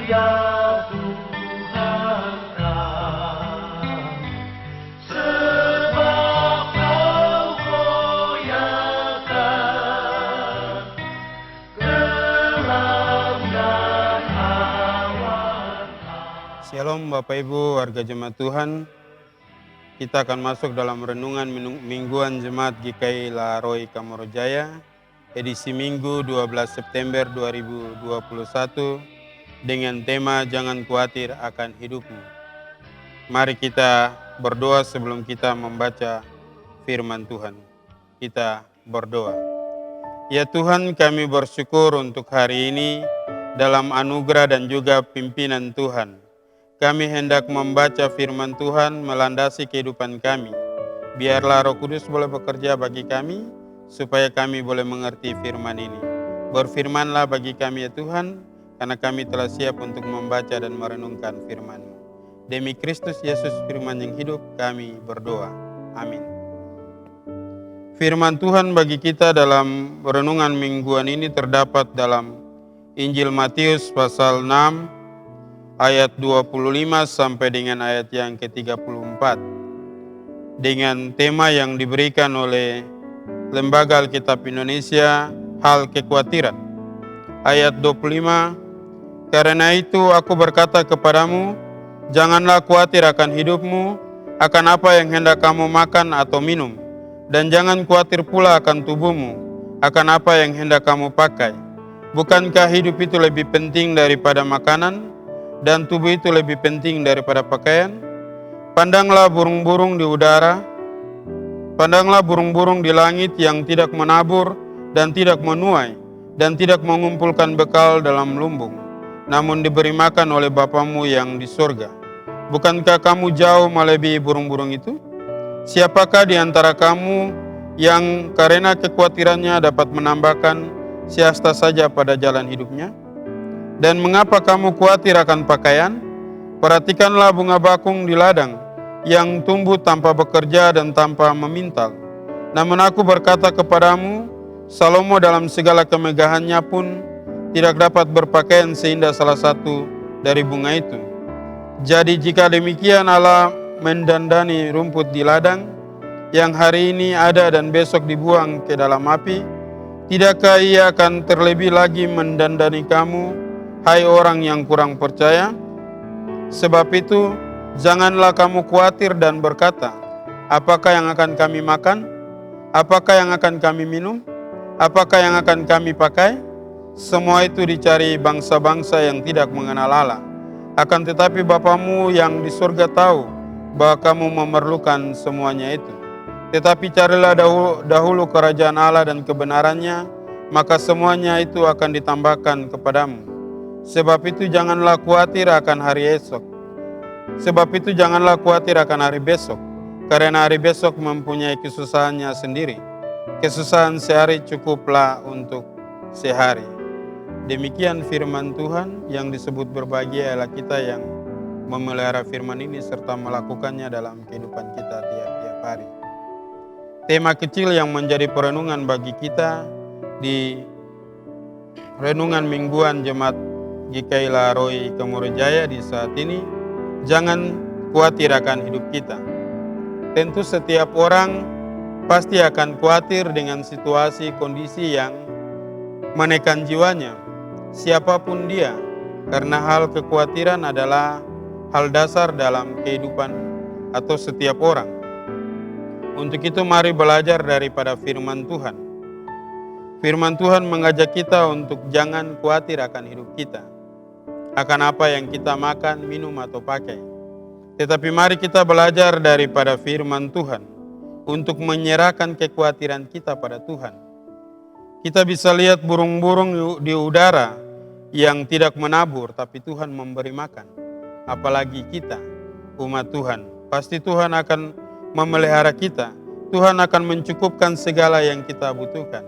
ya Tuhan kami, sebab Kau goyahkan kelam dan awan. Shalom Bapak Ibu warga jemaat Tuhan. Kita akan masuk dalam renungan mingguan Jemaat GKI Laharoi Kamorojaya, edisi Minggu 12 September 2021 dengan tema Jangan Khawatir Akan Hidupmu. Mari kita berdoa sebelum kita membaca firman Tuhan. Kita berdoa. Ya Tuhan, kami bersyukur untuk hari ini dalam anugerah dan juga pimpinan Tuhan. Kami hendak membaca firman Tuhan melandasi kehidupan kami. Biarlah Roh Kudus boleh bekerja bagi kami, supaya kami boleh mengerti firman ini. Berfirmanlah bagi kami ya Tuhan, karena kami telah siap untuk membaca dan merenungkan firman-Mu. Demi Kristus Yesus firman yang hidup, kami berdoa. Amin. Firman Tuhan bagi kita dalam renungan mingguan ini terdapat dalam Injil Matius pasal 6, ayat 25 sampai dengan ayat yang ke-34. Dengan tema yang diberikan oleh Lembaga Alkitab Indonesia, hal kekhawatiran. Ayat 25, karena itu aku berkata kepadamu, janganlah khawatir akan hidupmu, akan apa yang hendak kamu makan atau minum, dan jangan khawatir pula akan tubuhmu, akan apa yang hendak kamu pakai. Bukankah hidup itu lebih penting daripada makanan, dan tubuh itu lebih penting daripada pakaian? Pandanglah burung-burung di udara, pandanglah burung-burung di langit yang tidak menabur dan tidak menuai dan tidak mengumpulkan bekal dalam lumbung, namun diberi makan oleh Bapamu yang di surga. Bukankah kamu jauh melebihi burung-burung itu? Siapakah di antara kamu yang karena kekhawatirannya dapat menambahkan siasta saja pada jalan hidupnya? Dan mengapa kamu khawatir akan pakaian? Perhatikanlah bunga bakung di ladang, yang tumbuh tanpa bekerja dan tanpa memintal. Namun aku berkata kepadamu, Salomo dalam segala kemegahannya pun tidak dapat berpakaian seindah salah satu dari bunga itu. Jadi jika demikian Allah mendandani rumput di ladang, yang hari ini ada dan besok dibuang ke dalam api, tidakkah Ia akan terlebih lagi mendandani kamu, hai orang yang kurang percaya? Sebab itu, janganlah kamu khawatir dan berkata, apakah yang akan kami makan? Apakah yang akan kami minum? Apakah yang akan kami pakai? Semua itu dicari bangsa-bangsa yang tidak mengenal Allah. Akan tetapi Bapamu yang di surga tahu bahwa kamu memerlukan semuanya itu. Tetapi carilah dahulu kerajaan Allah dan kebenarannya, maka semuanya itu akan ditambahkan kepadamu. Sebab itu janganlah khawatir akan hari esok. Sebab itu janganlah khawatir akan hari besok, karena hari besok mempunyai kesusahannya sendiri. Kesusahan sehari cukuplah untuk sehari. Demikian firman Tuhan. Yang disebut berbahagia ialah kita yang memelihara firman ini serta melakukannya dalam kehidupan kita tiap-tiap hari. Tema kecil yang menjadi perenungan bagi kita di renungan mingguan Jemaat GKI Laharoi Kamorojaya di saat ini, jangan khawatir akan hidup kita. Tentu setiap orang pasti akan khawatir dengan situasi kondisi yang menekan jiwanya, siapapun dia, karena hal kekhawatiran adalah hal dasar dalam kehidupan atau setiap orang. Untuk itu mari belajar daripada firman Tuhan. Firman Tuhan mengajak kita untuk jangan khawatir akan hidup kita, akan apa yang kita makan, minum, atau pakai. Tetapi mari kita belajar daripada firman Tuhan untuk menyerahkan kekhawatiran kita pada Tuhan. Kita bisa lihat burung-burung di udara yang tidak menabur, tapi Tuhan memberi makan. Apalagi kita, umat Tuhan. Pasti Tuhan akan memelihara kita. Tuhan akan mencukupkan segala yang kita butuhkan.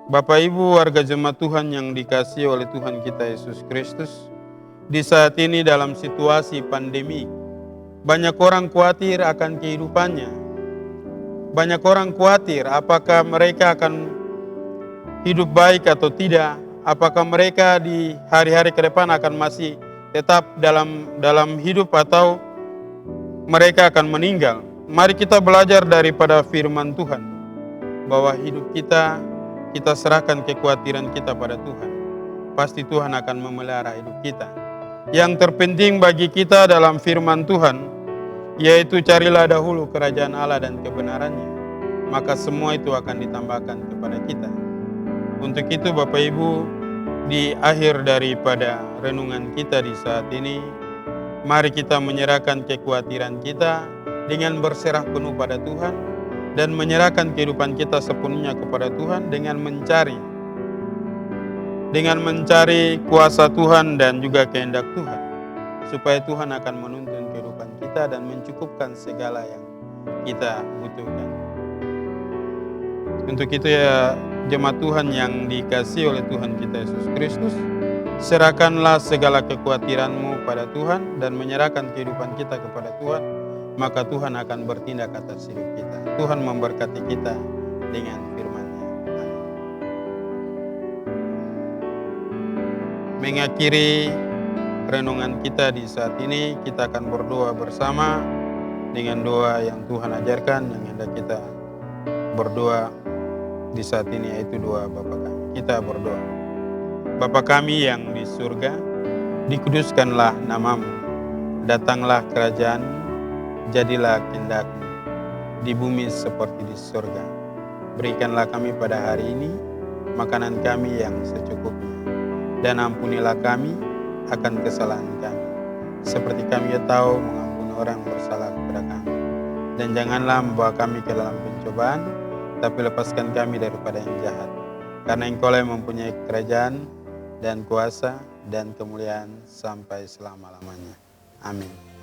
Bapak Ibu warga jemaat Tuhan yang dikasihi oleh Tuhan kita Yesus Kristus, di saat ini dalam situasi pandemi, banyak orang khawatir akan kehidupannya. Banyak orang khawatir apakah mereka akan hidup baik atau tidak, apakah mereka di hari-hari ke depan akan masih tetap dalam hidup atau mereka akan meninggal. Mari kita belajar daripada firman Tuhan, bahwa hidup kita serahkan kekhawatiran kita pada Tuhan. Pasti Tuhan akan memelihara hidup kita. Yang terpenting bagi kita dalam firman Tuhan, yaitu carilah dahulu kerajaan Allah dan kebenarannya, maka semua itu akan ditambahkan kepada kita. Untuk itu Bapak Ibu, di akhir daripada renungan kita di saat ini, mari kita menyerahkan kekhawatiran kita dengan berserah penuh pada Tuhan dan menyerahkan kehidupan kita sepenuhnya kepada Tuhan dengan mencari kuasa Tuhan dan juga kehendak Tuhan, supaya Tuhan akan menuntun kehidupan kita dan mencukupkan segala yang kita butuhkan. Untuk itu ya jemaat Tuhan yang dikasihi oleh Tuhan kita Yesus Kristus, serahkanlah segala kekhawatiranmu pada Tuhan dan menyerahkan kehidupan kita kepada Tuhan, maka Tuhan akan bertindak atas hidup kita. Tuhan memberkati kita dengan firman-Nya. Amin. Mengakhiri renungan kita di saat ini, kita akan berdoa bersama dengan doa yang Tuhan ajarkan, yang hendak kita berdoa di saat ini, yaitu doa Bapa kami. Kita berdoa. Bapa kami yang di surga, dikuduskanlah namamu, datanglah kerajaan, jadilah kehendak-Mu di bumi seperti di surga. Berikanlah kami pada hari ini makanan kami yang secukupnya, dan ampunilah kami akan kesalahan kami, seperti kami tahu mengampuni orang yang bersalah kepada kami. Dan janganlah membawa kami ke dalam pencobaan, tapi lepaskan kami daripada yang jahat. Karena Engkau yang mempunyai kerajaan dan kuasa dan kemuliaan sampai selama-lamanya. Amin.